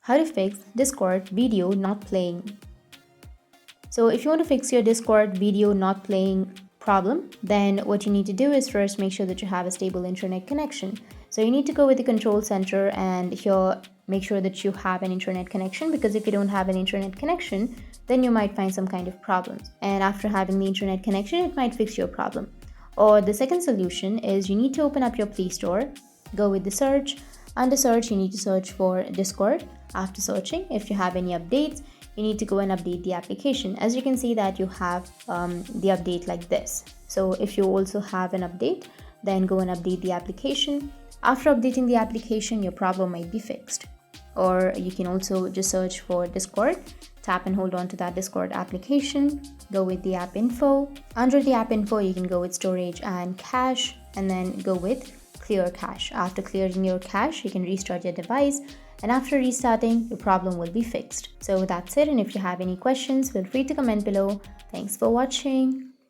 How to fix Discord video not playing. So if you want to fix your Discord video not playing problem, then what you need to do is first make sure that you have a stable internet connection. So you need to go with the control center and here make sure that you have an internet connection, because if you don't have an internet connection, then you might find some kind of problems. And after having the internet connection, it might fix your problem. Or the second solution is you need to open up your Play Store, go with the search. Under search, you need to search for Discord. After searching, if you have any updates, you need to go and update the application. As you can see that you have the update like this. So if you also have an update, then go and update the application. After updating the application, your problem might be fixed. Or you can also just search for Discord, tap and hold on to that Discord application, go with the app info. Under the app info, you can go with storage and cache, and then go with clear cache. After clearing your cache, you can restart your device, and after restarting, your problem will be fixed. So that's it, and if you have any questions, feel free to comment below. Thanks for watching.